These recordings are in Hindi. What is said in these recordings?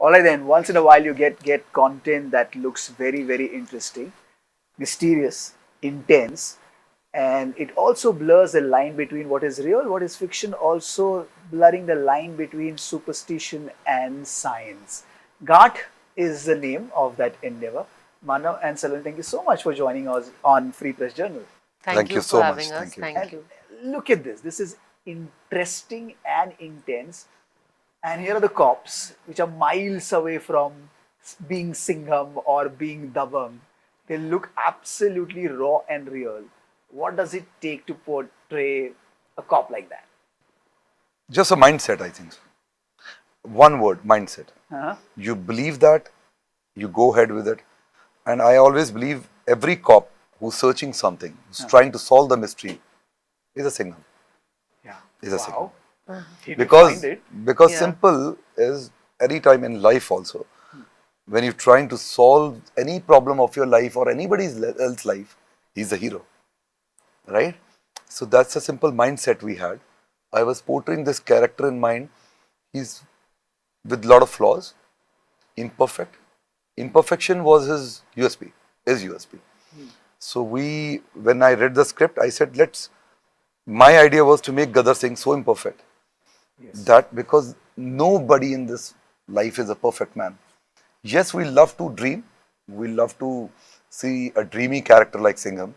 All right then. Once in a while, you get content that looks very very interesting, mysterious, intense, and it also blurs the line between what is real, what is fiction, also blurring the line between superstition and science. GART is the name of that endeavor. Manav and Salon, thank you so much for joining us on Free Press Journal. Thank Thank you you for so much. having us. Thank you. Thank Thank And you. you. look at this. This is interesting and intense. And here are the cops, which are miles away from being Singham or being Dabang. They look absolutely raw and real. What does it take to portray a cop like that? Just a mindset, I think. So. One word, mindset. Huh? You believe that, you go ahead with it. And I always believe every cop who's searching something, who's trying to solve the mystery, is a Singham. Yeah. Is a Singham. Wow. He Because defined it. because Yeah. simple is any time in life also. When you're trying to solve any problem of your life or anybody's else life, he's the hero. Right? So that's a simple mindset we had. I was portraying this character in mind. He's with a lot of flaws, imperfect. Imperfection was his USP, is USP. So when I read the script, I said, my idea was to make Gadar Singh so imperfect Yes. that because nobody in this life is a perfect man. Yes, we love to dream. We love to see a dreamy character like Singham.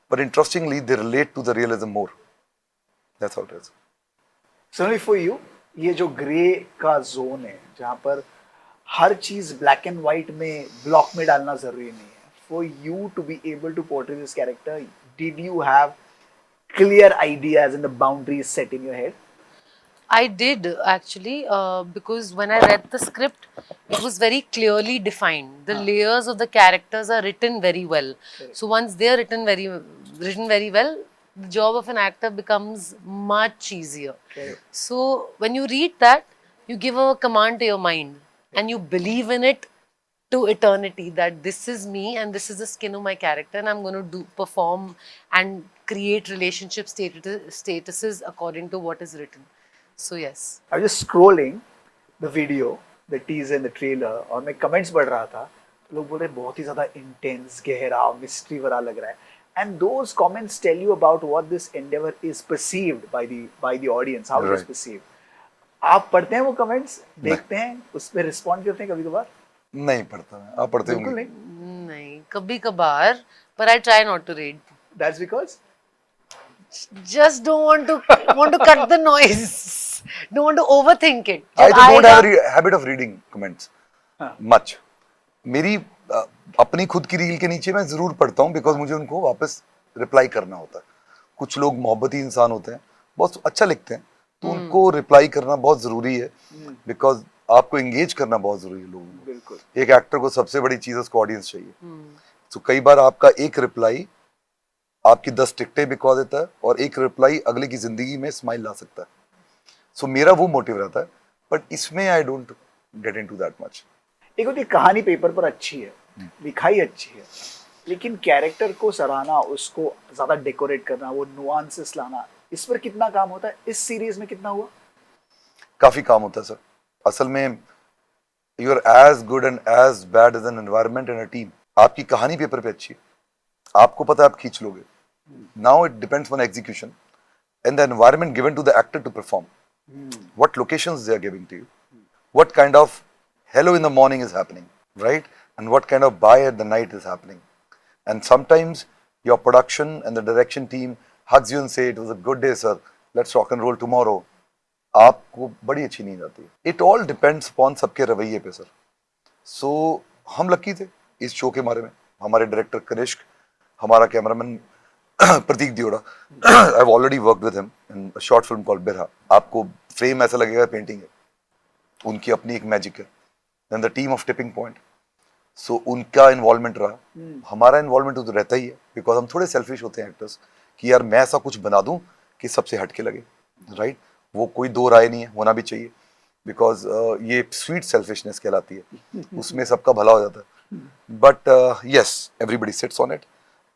But interestingly, they relate to the realism more. That's how it is. Suddenly for you, ये जो ग्रे का जोन है जहाँ पर हर चीज ब्लैक एंड व्हाइट में ब्लॉक में डालना जरूरी नहीं है. For you to be able to portray this character, did you have clear ideas and the boundaries set in your head? I did actually, because when I read the script, it was very clearly defined. The layers of the characters are written very well. Correct. So once they are written very well, the job of an actor becomes much easier. Correct. So when you read that, you give a command to your mind and you believe in it to eternity that this is me and this is the skin of my character and I'm going to perform and create relationship statuses according to what is written. So yes. I was just scrolling the video, the teaser and the trailer, और मैं comments पढ़ रहा था. तो लोग बोल रहे बहुत ही ज़्यादा intense, गहरा, mystery भरा लग रहा है. And those comments tell you about what this endeavor is perceived by the audience, how it is Right. perceived. आप पढ़ते हैं वो comments, देखते हैं, उस पर respond करते हैं कभी कभार? नहीं पढ़ता मैं. आप पढ़ते बिल्कुल होंगे. नहीं. नहीं कभी कभार but I try not to read. That's because Just don't want to cut the noise. Don't want to overthink it. I जब don't have आएगा- a habit of reading comments much. मेरी अपनी खुद की रील के नीचे मैं जरूर पढ़ता हूँ बिकॉज मुझे उनको वापस रिप्लाई करना होता है. कुछ लोग मोहब्बती इंसान होते हैं, बहुत अच्छा लिखते हैं, तो उनको रिप्लाई करना बहुत जरूरी है बिकॉज आपको एंगेज करना बहुत जरूरी है लोगों को. बिल्कुल. एक एक्टर को सबसे बड़ी चीज उसको ऑडियंस चाहिए. तो कई बार आपका एक रिप्लाई आपकी 10 टिकटें बिकवा देता है और एक रिप्लाई अगले की जिंदगी में स्माइल ला सकता है. सो मेरा वो मोटिव रहता है, बट इसमें I don't get into that much. एक होती कहानी पेपर पर अच्छी है, लिखाई अच्छी है, लेकिन कैरेक्टर को सराहना, उसको ज्यादा डेकोरेट करना, वो नुआंसेस लाना, इस पर कितना काम होता है? इस सीरीज में कितना हुआ? काफी काम होता है सर. असल में you are as good and as bad as an environment and a team. आपकी कहानी पेपर पे अच्छी है, आपको पता है आप खींच लोगे. Now it depends on execution and the environment given to the actor to perform. What locations they are giving to you, what kind of hello in the morning is happening, right? And what kind of bye at the night is happening. And sometimes your production and the direction team hugs you and say it was a good day sir, let's rock and roll tomorrow. आपको बड़ी अच्छी नींद आती है. It all depends upon सबके रवैये पे सर. So हम लकी थे इस शो के बारे में. हमारे डायरेक्टर कनिष्क, हमारा cameraman Prateek दियोड़ा, I've already worked with him in a short film called बिरहा. आपको फ्रेम ऐसा लगेगा पेंटिंग है, उनकी अपनी एक मैजिक है. Then the team of Tipping Point, so उनका इन्वॉल्वमेंट रहा. हमारा इन्वॉल्वमेंट तो रहता ही है बिकॉज हम थोड़े सेल्फिश होते हैं एक्टर्स कि यार मैं ऐसा कुछ बना दूं कि सबसे हटके लगे, राइट? वो कोई दो राय नहीं है, होना भी चाहिए बिकॉज ये स्वीट सेल्फिशनेस कहलाती है, उसमें सबका भला हो जाता है. But yes, everybody sits on it.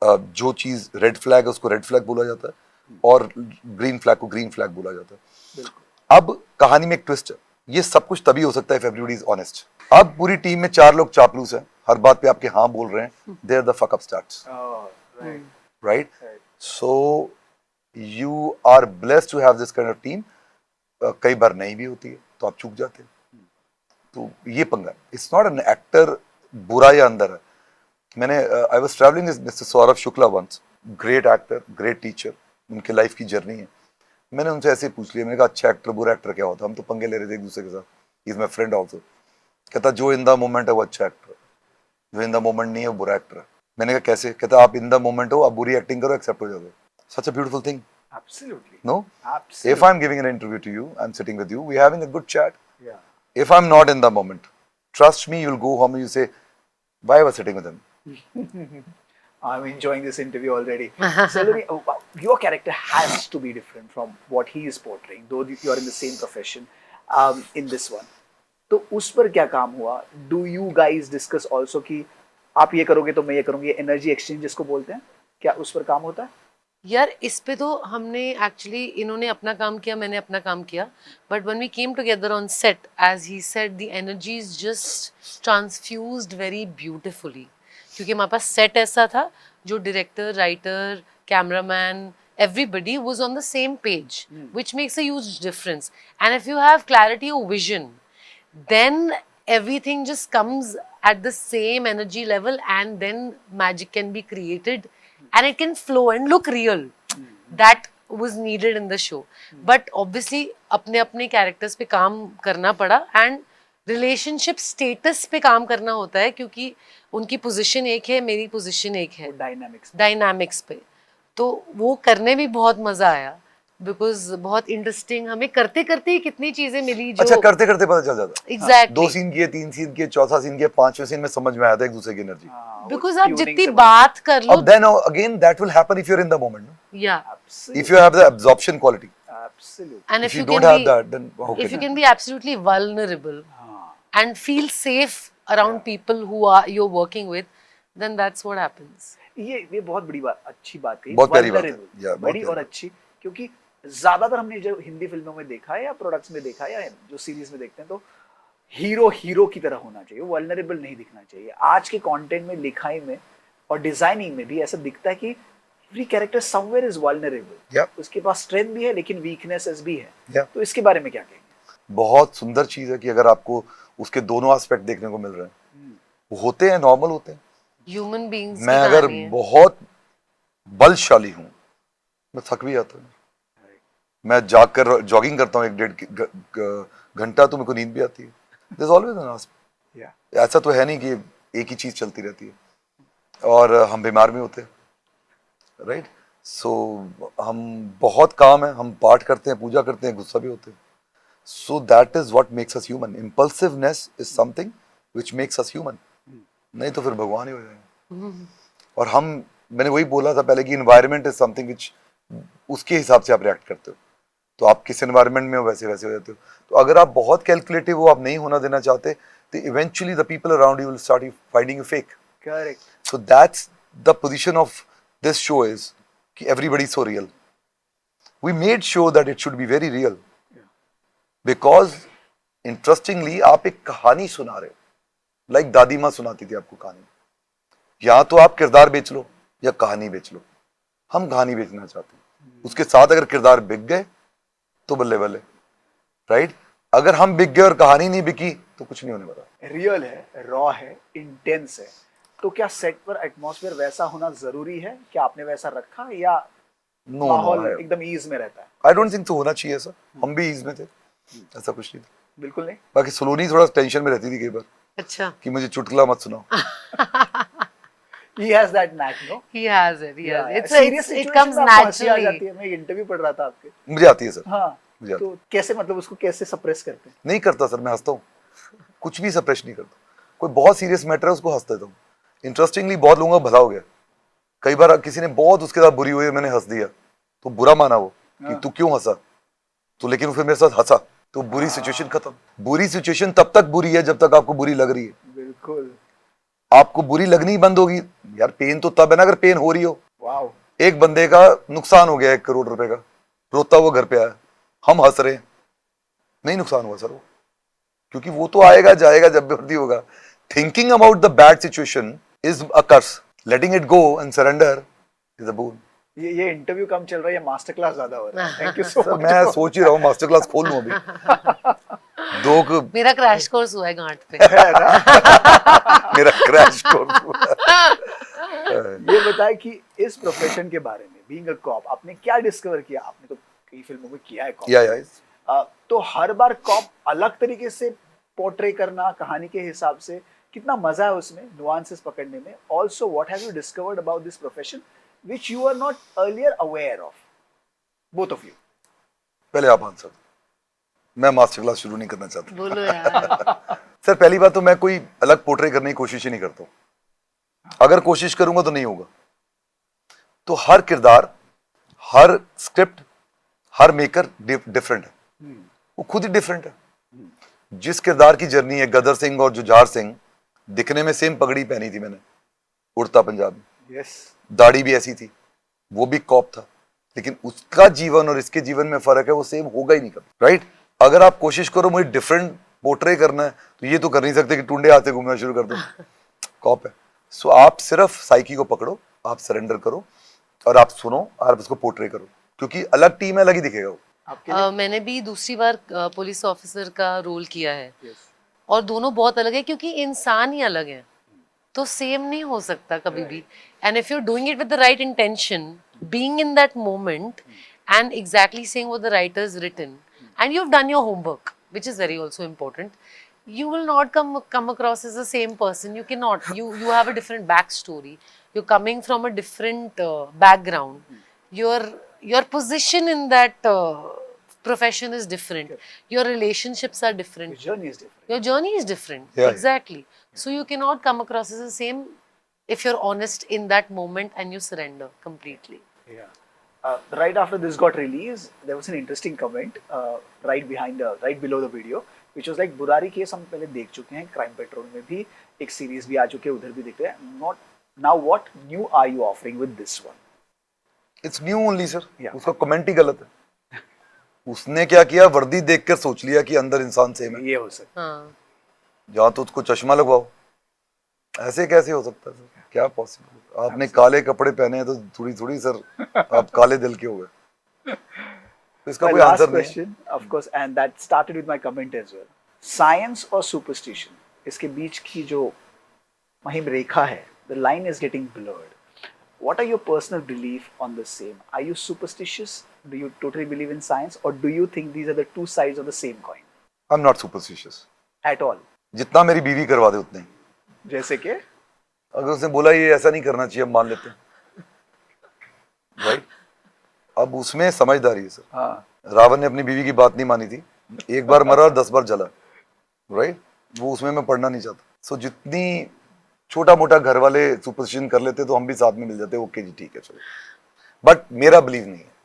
जो चीज रेड फ्लैग है उसको रेड फ्लैग बोला जाता है और ग्रीन फ्लैग को ग्रीन फ्लैग बोला जाता है. बिल्कुल. अब कहानी में एक ट्विस्ट है. ये सब कुछ तभी हो सकता है if everybody is honest. अब पूरी टीम में 4 लोग चापलूस हैं, हर बात पे आपके हाँ बोल रहे हैं, they are the fuck up starts, Oh, right. right? Right. So you are blessed to have this kind of team. कई बार नहीं भी होती है तो आप चूक जाते हैं, तो ये पंगा. इट्स नॉट एन एक्टर बुरा या अंदर है. मैंने I was travelling with mister Saurabh Shukla once, great actor, great teacher, उनके लाइफ की जर्नी है. मैंने उनसे ऐसे पूछ लिया, मैंने कहा अच्छा एक्टर बुरा एक्टर क्या होता है, हम तो पंगे ले रहे थे एक दूसरे के साथ. He is my friend also. कहता जो इन द मोमेंट है वो अच्छा एक्टर है, जो इन द मोमेंट नहीं है वो बुरा एक्टर है. मैंने कहा कैसे? कहता आप इन द मोमेंट हो, आप बुरी एक्टिंग करो, एक्सेप्ट हो जाओगे. Such a beautiful thing. Absolutely. No? Absolutely. If I'm giving an interview to you, I'm sitting with you, we're having a good chat. Yeah. If I'm not in the moment, trust me, you'll go home and you say, why was I sitting with him? I'm enjoying this interview already. Saloni, your character has to be different from what he is portraying, though you're in the same profession in this one. तो उस पर क्या काम हुआ? Do you guys discuss also कि आप ये करोगे तो मैं ये करूँगी, एनर्जी एक्सचेंज जिसको बोलते हैं, क्या उस पर काम होता है? यार इस पे तो हमने एक्चुअली, इन्होंने अपना काम किया, मैंने अपना काम किया, but when we came together on set, as he said, the energies just transfused very beautifully, क्योंकि हमारे पास सेट ऐसा था जो director, writer, cameraman, everybody was on the same page, which makes a huge difference. And if you have clarity or vision, then everything just comes at the same energy level, and then magic can be created and it can flow and look real. That was needed in the show. But obviously अपने अपने characters पे काम करना पड़ा, and relationship status पे काम करना होता है, क्योंकि उनकी position एक है, मेरी position एक है, dynamics पे. तो वो करने में बहुत मजा आया, बिकॉज बहुत इंटरेस्टिंग, हमें करते करते ही कितनी चीजें मिली जो अच्छा करते करते पता चल जाता. एग्जैक्टली 2 सीन किए, 3 सीन किए, चौथा सीन किए, 5वें सीन में समझ में आता है एक दूसरे की एनर्जी. बिकॉज आप जितनी बात कर लो, अब then again that will happen if you are in the moment. या If you have the absorption quality. Absolutely. and If if you you don't can have be, that, then how if you can can be absolutely vulnerable and feel safe around people who are you're working with, then that's what happens. ये बहुत बड़ी बात, अच्छी बात कही. बहुत प्यारी बात है. Vulnerable. Yeah, बहुत बड़ी प्यारी और अच्छी, क्योंकि ज्यादातर हमने जो हिंदी फिल्मों में देखा है या प्रोडक्ट्स में देखा है या जो सीरीज में देखते हैं, तो हीरो की तरह होना चाहिए, वल्नरेबल नहीं दिखना चाहिए. आज के कंटेंट में, लिखाई में और डिजाइनिंग में भी ऐसा दिखता है कि every character somewhere is vulnerable. Yeah. उसके पास स्ट्रेंथ भी है लेकिन वीकनेसेस भी है. Yeah. तो इसके बारे में क्या कहेंगे? बहुत सुंदर चीज है कि अगर आपको उसके दोनों एस्पेक्ट देखने को मिल रहे हैं, वो होते हैं, नॉर्मल होते हैं. Human beings मैं की अगर कहानी है. बहुत बलशाली हूँ, मैं थक भी जाता हूँ. मैं जाकर जॉगिंग करता हूँ 1-1.5 घंटा, तो मेरे को नींद भी आती है. There's always an aspect. Yeah. ऐसा तो है नहीं कि एक ही चीज चलती रहती है. और हम बीमार भी होते हैं, राइट? सो हम बहुत काम है, हम पाठ करते हैं, पूजा करते हैं, गुस्सा भी होते हैं. So that is what makes us human. Impulsiveness is something which makes us human. नहीं तो फिर भगवान ही हो जाएंगे. और मैंने वही बोला था पहले कि इन्वायरमेंट इज समथिंग व्हिच, उसके हिसाब से आप रिएक्ट करते हो. तो आप किस एनवायरनमेंट में हो वैसे वैसे हो जाते हो. तो अगर आप बहुत कैलकुलेटिव हो, आप नहीं होना देना चाहते, तो eventually the people around you will start finding you fake. Correct. So that's the position of this show is कि everybody is so real. We made sure that it should be very real. Because interestingly आप एक कहानी सुना रहे हो, like दादी माँ सुनाती थी आपको कहानी. या तो आप किरदार बेच लो या कहानी बेच लो. हम कहानी बेचना चाहते हैं. उसके साथ अगर किरदार बिक गए तो बल्ले बल्ले, राइट? अगर हम बिक गए और कहानी नहीं बिकी तो कुछ नहीं होने वाला. रियल है, रॉ है, इंटेंस है. तो क्या सेट पर एटमॉस्फेयर वैसा होना जरूरी है? क्या आपने वैसा रखा या माहौल एकदम ईज में रहता है? आई डोंट थिंक तो होना चाहिए ऐसा. हम भी ईज में थे, ऐसा कुछ नहीं था. बिल्कुल नहीं. बाकी सलोनी थोड़ा टेंशन में रहती थी कई बार अच्छा, कि मुझे चुटकुला मत सुनाओ. He has that knack, no? he has it. Yeah, It's serious it situation comes में आपको हंसी आ naturally. जाती है. मैं इंटरव्यू पढ़ रहा था आपके. मुझे आती है सर. हाँ. मुझे आती है. तो कैसे, मतलब उसको कैसे सप्रेस करते हैं? नहीं करता सर, मैं हंसता हूँ. कुछ भी सप्रेस नहीं करता. कोई बहुत सीरियस मैटर है उसको हंस देता हूँ. इंटरेस्टिंगली बहुत लोगों का भला हो गया. कई बार किसी ने बहुत उसके साथ बुरी हुई, मैंने हंस दिया तो बुरा माना वो कि तू क्यों हंसा, तो लेकिन फिर मेरे साथ हंसा तो बुरी सिचुएशन खत्म. बुरी सिचुएशन तब तक बुरी है जब तक आपको बुरी लग रही है. बिल्कुल. आपको बुरी लगनी ही बंद होगी यार. पेन तो तब है ना अगर पेन हो रही हो. वाओ. एक बंदे का नुकसान हो गया 1 करोड़ रुपए का, रोता हुआ घर पे आया, हम हंस रहे हैं. नहीं नुकसान हुआ सर, वो क्योंकि वो तो आएगा जाएगा जब भी वर्दी होगा. Thinking about the bad situation is a curse. Letting it go and surrender is a boon. ये इंटरव्यू कम चल रहा है, ये मास्टर क्लास ज्यादा हो रहा है. Thank you so sir much. मैं सोच ही रहा हूँ मास्टर क्लास खोल लूं अभी. दो को मेरा क्रैश कोर्स हुआ है गांठ पे. है ना. मेरा क्रैश कोर्स हुआ. ये बताए कि इस प्रोफेशन के बारे में, बीइंग अ कॉप, आपने क्या डिस्कवर किया? आपने तो कई फिल्मों में किया है कॉप. या तो हर बार कॉप अलग तरीके से पोर्ट्रे करना कहानी के हिसाब से, कितना मजा है उसमें नुआंसेस पकड़ने में. Also what have you discovered about this profession which you are not earlier aware of, both of you. पहले आप आंसर. मैं मास्टर क्लास शुरू नहीं करना चाहता. बोलो यार. सर पहली बात तो मैं कोई अलग पोर्ट्रे करने की कोशिश ही नहीं करता हूँ. अगर कोशिश करूंगा तो नहीं होगा. तो हर किरदार, हर स्क्रिप्ट, हर मेकर डिफरेंट है. वो खुद ही डिफरेंट है. जिस किरदार की जर्नी है, गदर सिंह और जुझार सिंह, दिखने में सेम पगड़ी पहनी थी मैंने, उड़ता पंजाब. यस. दाढ़ी भी ऐसी थी, वो भी कॉप था. लेकिन उसका जीवन और इसके जीवन में फर्क है, वो सेम होगा ही नहीं कभी. राइट. अगर आप कोशिश करो मुझे डिफरेंट पोर्ट्रे करना है तो ये तो कर नहीं सकते कि टुंडे हाथ से घूमना शुरू कर दो. कॉप है. सो आप सिर्फ साइकी को पकड़ो, आप सरेंडर करो और आप सुनो और आप उसको पोर्ट्रे करो, क्योंकि अलग टीम है, अलग ही दिखेगा वो. आपके लिए. मैंने भी दूसरी बार पुलिस ऑफिसर का रोल किया है Yes. और दोनों बहुत अलग है क्योंकि इंसान ही अलग है, तो सेम नहीं हो सकता कभी भी. And if you are doing it with the right intention, being in that moment and exactly saying what the writer has written, and you've done your homework, which is very also important, you will not come across as the same person. You cannot. You have a different backstory. You're coming from a different background. Your position in that profession is different. Your relationships are Your different. journey is different. Your journey is different. Yeah. Exactly. So you cannot come across as the same if you're honest in that moment and you surrender completely. Yeah. Right after this got released, there was an interesting comment right below the video, which was like, Burari case हम पहले देख चुके हैं, क्राइम पेट्रोल में भी एक सीरीज भी आ चुके हैं, उधर भी दिख रहे हैं. Not now, what new are you offering with this one? It's new only sir. Yeah. उसका कमेंट ही गलत है. उसने क्या किया, वर्दी देखकर सोच लिया कि अंदर इंसान सेम है. ये हो सकता हाँ. जहाँ तो उसको चश्मा लगवाओ. ऐसे कैसे हो सकता है सर? क्या पॉसिबल? आपने काले कपड़े पहने हैं तो थोड़ी थोड़ी सर आप काले दिल के हो गए. तो इसका My कोई last आंसर नहीं है. question, of course, and that started with my comment as well. Science or superstition? इसके बीच की जो महिम रेखा है, the line is getting blurred. What are your personal belief on the same? Are you superstitious? Do you totally believe in science, or do you think these are the two sides of the same coin? I am not superstitious. At all? जितना मेरी बीवी करवा दे उतना ही. जैसे कि अगर उसने बोला ये ऐसा नहीं करना चाहिए, हम मान लेते हैं. राइट. अब उसमें समझदारी है सर. हाँ, रावण ने अपनी बीवी की बात नहीं मानी थी, एक बार मरा और 10 बार जला. राइट. वो उसमें मैं पढ़ना नहीं चाहता. सो जितनी छोटा मोटा घर वाले सुपरस्टिशन कर लेते तो हम भी साथ में मिल जाते. ओके जी ठीक है चलो. बट मेरा बिलीव नहीं है.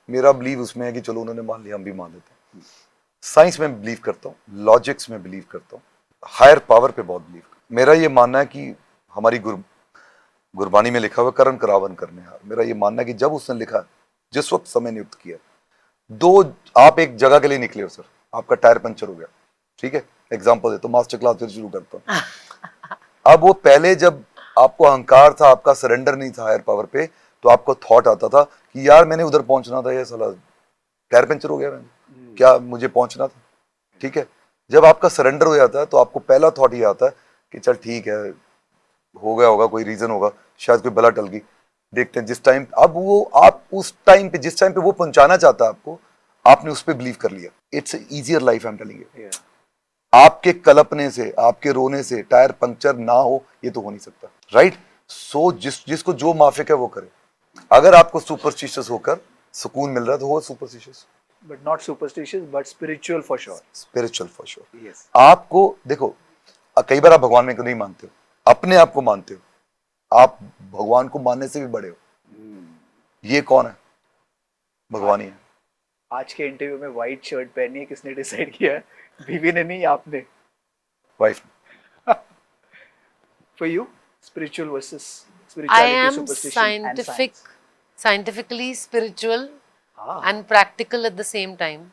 मेरा बिलीव उसमें है कि चलो उन्होंने मान लिया, हम भी मान लेते हैं. साइंस में बिलीव करता हूँ, लॉजिक्स में बिलीव करता हूँ, हायर पावर पे बहुत बिलीव. मेरा ये मानना है कि हमारी गुरबानी में लिखा हुआ करण करावन करने हार. मेरा ये मानना है कि जब उसने लिखा, जिस वक्त समय नियुक्त किया, आप एक जगह के लिए निकले हो सर, आपका टायर पंचर हो गया, ठीक है, एग्जाम्पल दे तो मास्टर क्लास फिर शुरू करता हूँ. अब वो पहले जब आपको अहंकार था, आपका सरेंडर नहीं था हायर पावर पे, तो आपको थॉट आता था कि यार मैंने उधर पहुंचना था, ये साला टायर पंचर हो गया, मैंने क्या मुझे पहुंचना था. ठीक है. जब आपका सरेंडर हो जाता है तो आपको पहला थॉट ये आता है कि चल ठीक है, हो गया होगा, कोई रीजन होगा, शायद कोई बला टल गई, देखते हैं जिस टाइम. अब वो आप उस टाइम पे, जिस टाइम पे वो पहुंचाना चाहता है आपको, आपने उस पर बिलीव कर लिया. It's easier life, I am telling you. yeah. आपके कलपने से, आपके रोने से टायर पंक्चर ना हो, ये तो हो नहीं सकता. राइट. सो जिसको जो माफिक है वो करे. अगर आपको सुपरस्टिशियस होकर सुकून मिल रहा है तो हो superstitious. But not superstitious, but spiritual for sure. Spiritual for sure. Yes. आपको देखो, कई बार आप भगवान में नहीं मानते हो, अपने आप को मानते हो. आप भगवान को मानने से भी बड़े हो. ये कौन है? भगवान ही है. आज के इंटरव्यू में व्हाइट शर्ट पहनी है, किसने डिसाइड किया है? बीवी ने नहीं, आपने. Wife. For you, spiritual versus I spirituality, am superstition and science. scientifically spiritual Ah. and practical at the same time.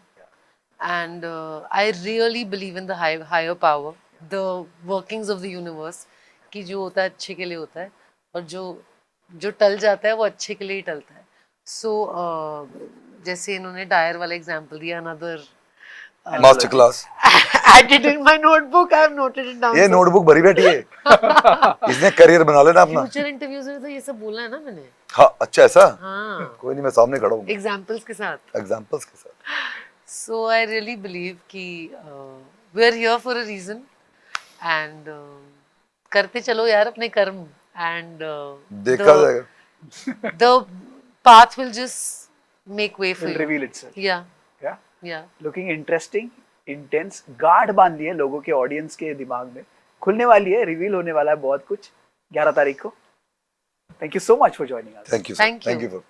and I really believe in the higher power, the workings of the universe, कि जो होता है अच्छे के लिए होता है और जो टल जाता है वो अच्छे के लिए ही टलता है. So जैसे इन्होंने टायर वाला एग्जांपल दिया, another master class. add it in my notebook. I have noted it down. ये sir. नोटबुक भरी बैठी है. इसने करियर बना लेना अपना. फ्यूचर इंटरव्यूज में तो ये सब बोला है ना मैंने. हाँ, अच्छा ऐसा. हाँ, कोई नहीं, मैं सामने खड़ा हूँ एग्जांपल्स के साथ. एग्जांपल्स के साथ. So I really believe कि we are here for a reason and करते चलो यार अपने कर्म and देखा जाएगा. the path will just make way for Will you. reveal itself. Yeah, Yeah. yeah. Looking interesting, intense. Guard बांध ली है लोगों के ऑडियंस के दिमाग में. खुलने वाली है, रिवील होने वाला है बहुत कुछ 11 तारीख को. Thank you so much for joining us. Thank you. Thank you. Thank you for